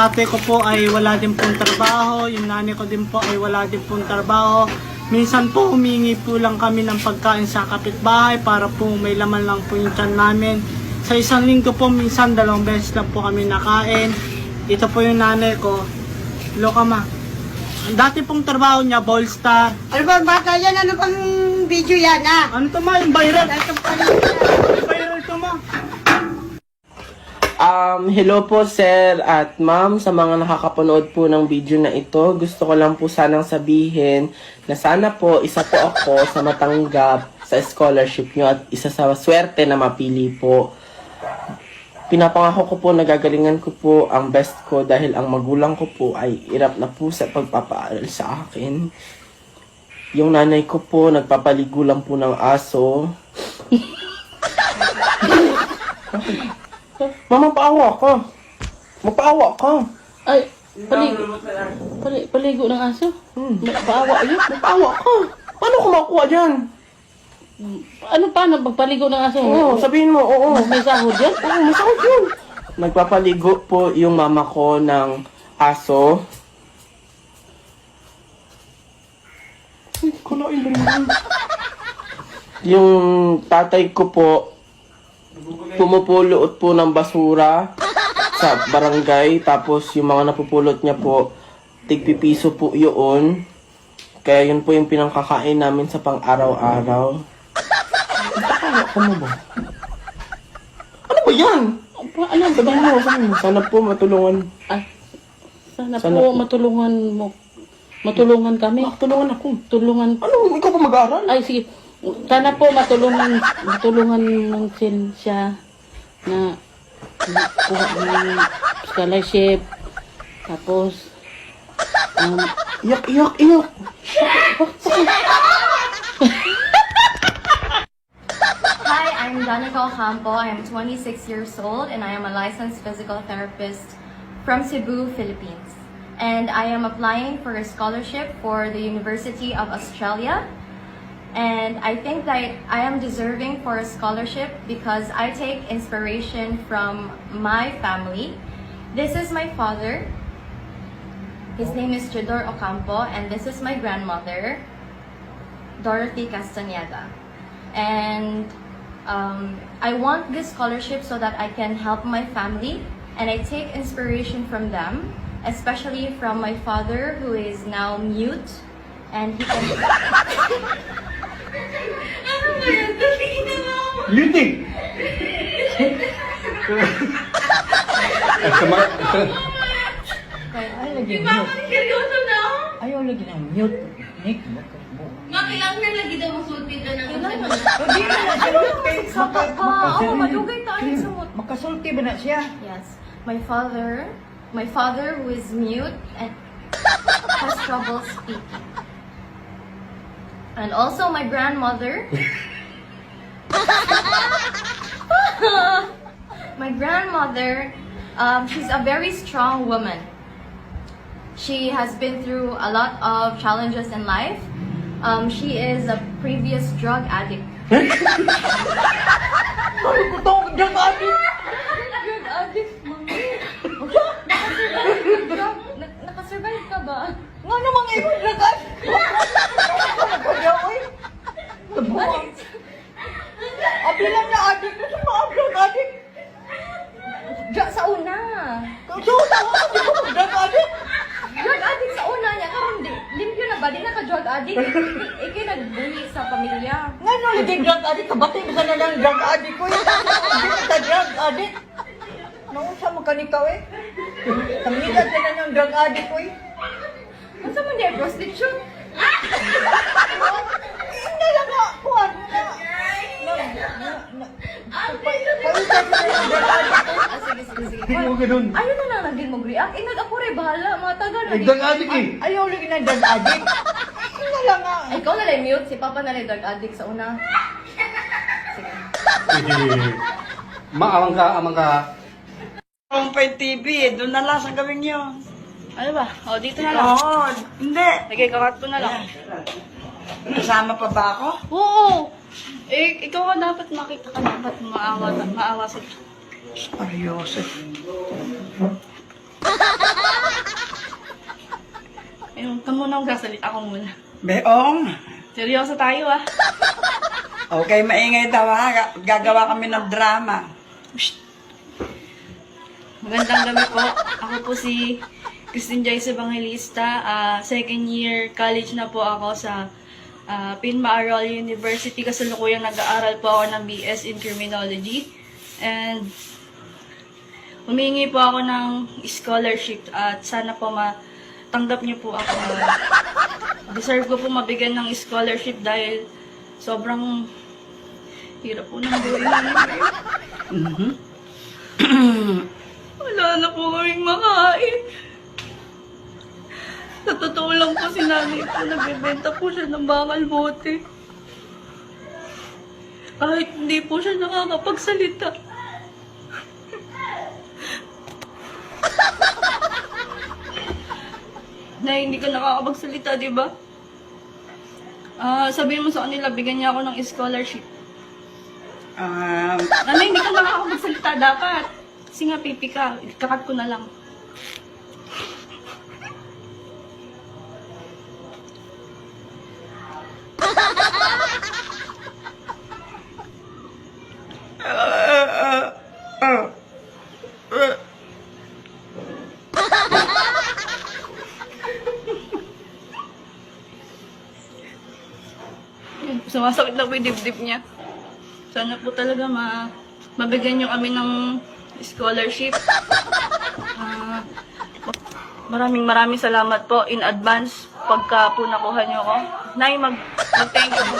tatay ko po ay wala din pong trabaho, yung nanay ko din po ay wala din pong trabaho. Minsan po humingi po lang kami ng pagkain sa kapitbahay para po may laman lang po yung tiyan namin. Sa isang linggo po minsan 2 beses lang po kami nakain. Ito po yung nanay ko. Loka ma. Ang dati pong trabaho niya, Ballstar. Ano ba bata yan? Ano bang video yan ha? Ano to ma? Yung viral? Ito pa rin. Viral to ma. Hello po sir at ma'am sa mga nakakapanood po ng video na ito. Gusto ko lang po sanang sabihin na sana po isa po ako sa matanggap sa scholarship nyo at isa sa swerte na mapili po. Pinapangako ko po na gagalingan ko po ang best ko dahil ang magulang ko po ay hirap na po sa pagpapaaral sa akin. Yung nanay ko po nagpapaligo lang po ng aso. Mama, paawa ka. Magpaawa ka. Ay, paligo ng aso? Paawa yun? Magpaawa ka. Paano ko makuha dyan? Ano paano pagpaligo ng aso? Oo, sabihin mo, oo. May sahod yan? Oo, masakit yun. Nagpapaligo po yung mama ko ng aso. Ay, kalain ba rin? Yung tatay ko po, pumupulot po ng basura sa barangay. Tapos yung mga napupulot niya po, tigpipiso po yun. Kaya yun po yung pinangkakain namin sa pang-araw-araw. Nakakawa ka mo ba? Ano ba yan? Ano ba Sabihin mo, sabihin mo. Sana po matulungan. Sana Sana po po. matulungan mo. Matulungan kami. Tulungan ako. Tulungan. Ano? Ikaw pa mag-aaral? Ay, sige. Sana po matulungan ng siya na kuha ng scholarship. Tapos, Iyak, iyak, iyak. Hi, I'm Danica Ocampo. I am 26 years old and I am a licensed physical therapist from Cebu, Philippines. And I am applying for a scholarship for the University of Australia. And I think that I am deserving for a scholarship because I take inspiration from my family. This is my father. His name is Chidor Ocampo, and this is my grandmother, Dorothy Castañeda. And I want this scholarship so that I can help my family, and I take inspiration from them, especially from my father who is now mute, and he can... Ano ba yan? Tingnan mo! Muting! Ay, lagi Di ba ako seryoso na? Ayaw lagi na mute. Nick, Makilang na lagi daw masulti ka ng Hindi na siya. Sapat ka. Oo, malugay tayo sa mut. Makasulti ba na siya? Yes. My father who is mute and has trouble speaking. And also my grandmother. My grandmother, she's a very strong woman. She has been through a lot of challenges in life. She is a previous drug addict. Ano ko tawag dyan ka ate? Drug addict, mami. Nakasurvive ka ba? Nga naman ngayon lagat. Nagkadyaw eh. Nabuang. Abi lang na adik na sa mga drug addict. Drug sa una. So, tawag ka dito mag drug addict. Drug addict sa una niya. Karon di. Limpyo na ba? Di na ka drug addict. Iki nagbuhi sa pamilya. Nga no, lagi drug addict. Kabati mo ka na lang drug addict ko eh. Hindi ka drug addict. Naunsa mo kanikaw eh. Kamigad ka na ng drug addict ko eh. Ano sa man niya? Prostitute? Hindi lang nga. Kuhan mo na. Palitan mo na yung drug addict ko. Sige. Hindi mo ganun. Ayaw na lang naging mag-react. Inag ako rin, bahala. Mga tagal na. Nagdag adik eh. Ayaw lagi ng drug addict. Hindi lang nga. Ay, ikaw na lang mute. Si Papa na lang drug addict sa una. Sige. Maamang ka. Kumpay TV, doon na lang sa gawin yun. ano ba? O, dito na lang. Oo, hindi. Nagkikakat ko na lang. Kasama pa ba ako? Oo! Eh, ikaw ka dapat makita ka dapat maawa sa... Ayos eh. Ayun, ka muna akong gasalita ko muna. Beong, Seryoso tayo ah. okay, maingay daw ha. Gagawa kami ng drama. Magandang gabi po. Ako po si Christine Joyce Evangelista. Second year college na po ako sa Pinmaaral University. Kasalukuyang nag-aaral po ako ng BS in Criminology. And humingi po ako ng scholarship at sana po matanggap niyo po ako. Deserve ko po mabigyan ng scholarship dahil sobrang hirap po ng buhay namin. Wala na po kaming makain. Sa totoo lang po si nanay po, nagbebenta po siya ng bakal bote. Kahit hindi po siya nakakapagsalita. Nay, hindi ka nakakapagsalita, di ba? Sabihin mo sa kanila, bigyan niya ako ng scholarship. Nanay, hindi ka nakakapagsalita dapat. Kasi nga, pipi ka. Kakat ko na lang. Yan, sumasakit na po yung dibdib niya. Sana po talaga mabigyan niyo kami ng scholarship. Maraming salamat po in advance pagka po nakuha niyo ko. Nay, mag-thank you po.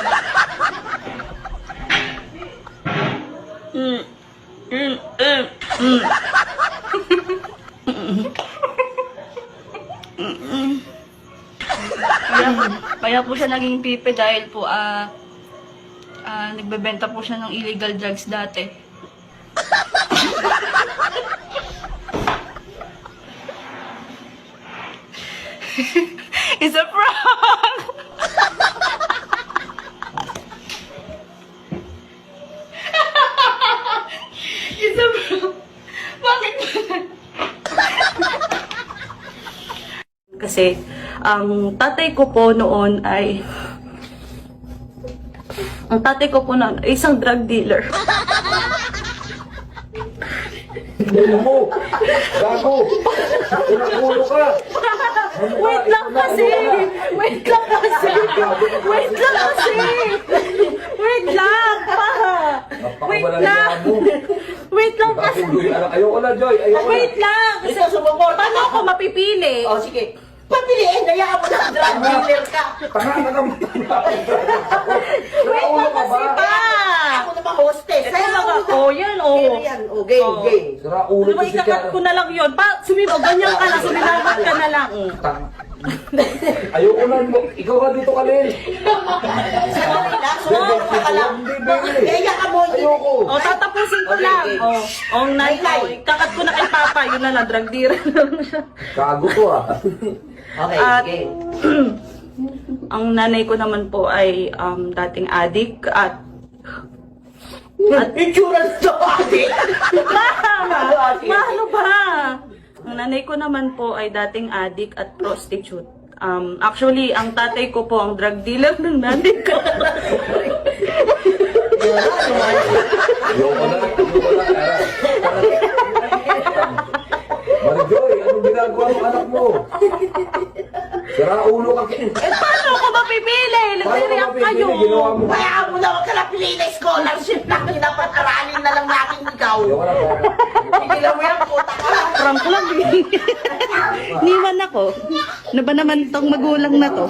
Kaya po siya naging pipe dahil po nagbebenta po siya ng illegal drugs dati. It's a prank! It's a prank! Bakit? Kasi, ang tatay ko po noon ay isang drug dealer. Gago! Gago! Ulo ka! Wait lang kasi! Wait lang kasi! Wait lang kasi! Wait lang! Pa! Wait lang! Wait lang kasi! Ayoko na, Joy! Ayoko na! Wait lang! Kasi paano ako mapipili? O sige, pamiliin, hayaan mo na drug dealer ka. Tanga ka naman! Wait lang kasi pa! Ako naman hostess. Ito lang ako. Yan, oh. Yan, o game, game. Sira ulo Diba to si ikakat ko na lang yun? Pa, sumibaw, ganyan ka na, sumilagot ka na lang. Ayoko na! Ikaw ka dito, Kalil! Sumunod ka lang. Kaya ka mo. Ayoko! O, tatapusin ko lang. O, nanay, ikakat ko na kay Papa, yun na lang, drug dealer na lang siya. Gago to ah! Okay, At, game. ang nanay ko naman po ay dating adik at Insurance to, ate. ano ba? Ang nanay ko naman po ay dating adik at prostitute. Actually, ang tatay ko po ang drug dealer ng nanay ko. Ayoko na! Ayoko na! Marijoy, anong ginagawa mo anak mo? Sira ulo ka! Paano ako mapipili? Nagre-react kayo. Ginawa mo! Kaya mo na, huwag ka na pili na scholarship na dapat aralin na lang natin ikaw. Ayoko na po! Pigilan mo yan, puta ka. Prank ko lang eh. Niwan ako. Ano ba naman tong magulang na to?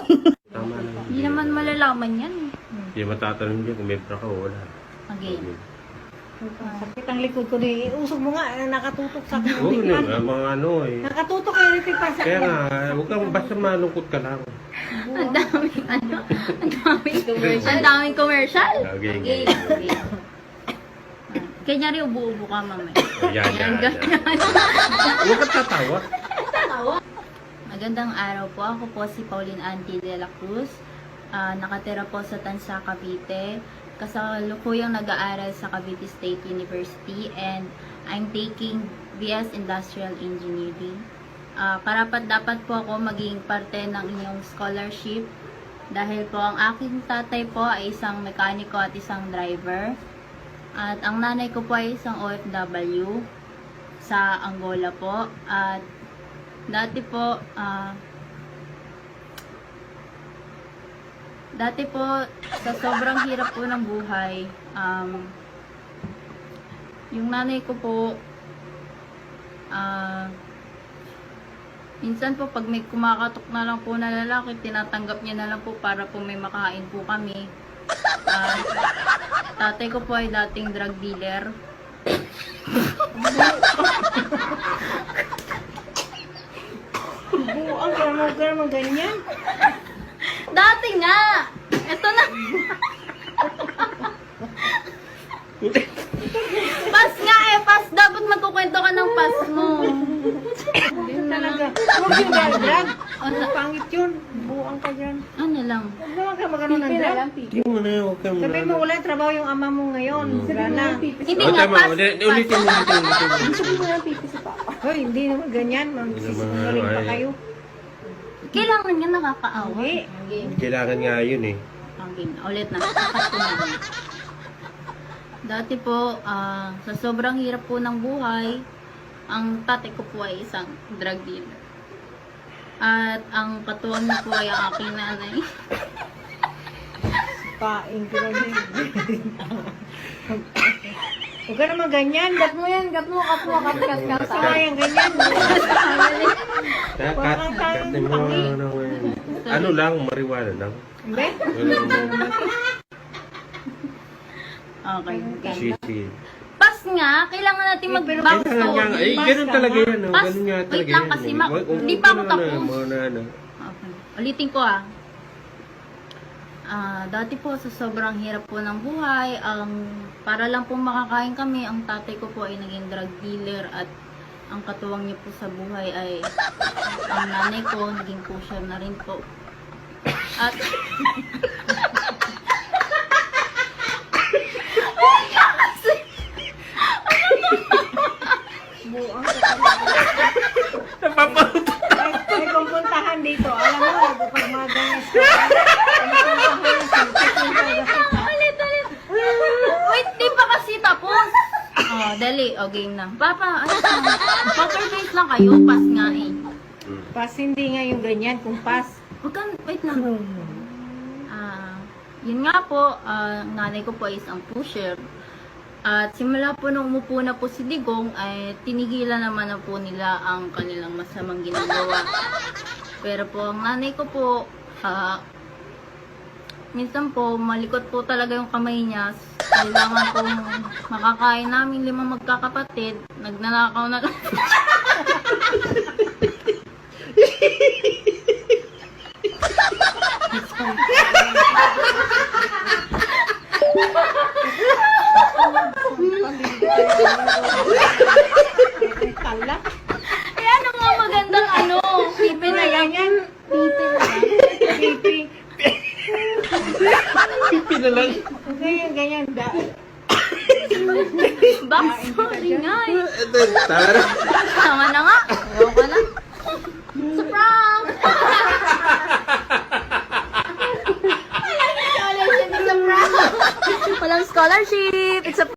Hindi naman malalaman yan. Hindi matatanong niya kung may prank ka o wala. Okay. Sakit ang likod ko di. Usog mo nga, nakatutok sa Oo, mga ano eh. Nakatutok kayo rin pa sa Kaya nga, huwag kang basta malungkot ka lang. Ang daming ang daming commercial. Okay. Kanya rin ubo-ubo ka mamaya. Yan. Huwag kang tatawa. Magandang araw po. Ako po si Pauline Angie de la Cruz. Nakatira po sa Tansa, Cavite. Kasalukuyang nag-aaral sa Cavite State University and I'm taking BS Industrial Engineering. karapat-dapat po ako maging parte ng inyong scholarship dahil po ang aking tatay po ay isang mekaniko at isang driver. At ang nanay ko po ay isang OFW sa Angola po. At dati po, sa sobrang hirap po ng buhay, yung nanay ko po, minsan po pag may kumakatok na lang po na lalaki, tinatanggap niya na lang po para po may makain po kami. Tatay ko po ay dating drug dealer. Buang ka naman ganyan. Dati nga! Ito na! Pas nga eh! Pas! Dapat magkukwento ka ng pas mo. Talaga. Huwag yung drag. O, Pangit yun. Buang ka dyan. ano lang? Huwag naman ka magano ng drag. Hindi mo na, huwag kang Sabi mo, wala trabaho yung ama mo ngayon. Sana. Hindi Oh, nga, tama. pas! Ulitin mo. Hoy, hindi naman ganyan. Magsisinungaling pa kayo. Kailangan nga nakakaawa. Hindi. Kailangan nga yun eh. Okay, ulit na. Sakat ko na. Dati po, sa sobrang hirap po ng buhay, ang tatay ko po ay isang drug dealer. At ang katuwang niya po ay ang aking nanay. Paing ko na din. Huwag ka naman ganyan. Gat mo yan, gat mo. Kasi nga yung ganyan. Kat mo, ano lang, mariwala lang. Hindi? Okay. Sisi. Pas nga, kailangan natin Kailangan nga, mag-backstory. ganun talaga yan. Oh. Pas, Ganun nga wait talaga lang yan. kasi, Huwag- di pa ako huwag tapos. ano. Okay. Ulitin ko dati po sa sobrang hirap po ng buhay, para lang po makakain kami, ang tatay ko po ay naging drug dealer at ang katuwang niya po sa buhay ay ang nanay ko, naging pusher na rin po. At Buang ka Ay, kung puntahan dito, alam mo, pag mga ganyan ulit. Wait, di pa kasi tapos. Oh, dali. O, game na. Papa, ano ka? Poker face lang kayo. Pas nga eh. Pas, hindi nga yung ganyan. Kung pas, Huwag ka, wait lang. Yun nga po, nanay ko po is ang pusher. At simula po nung umupo na po si Digong, ay tinigilan naman na po nila ang kanilang masamang ginagawa. Pero po, ang nanay ko po, minsan po, malikot po talaga yung kamay niya. Kailangan po makakain namin 5 magkakapatid. Nagnanakaw na lang. kala. Eh, ano nga magandang ano? Pipi na lang. Ganyan. Pipi na lang. Pipi. Pipi na lang. Huwag ganyan. Backstory nga eh. Tara. Tama na nga. Ayaw ka na. It's a prank! Walang scholarship! It's a prank!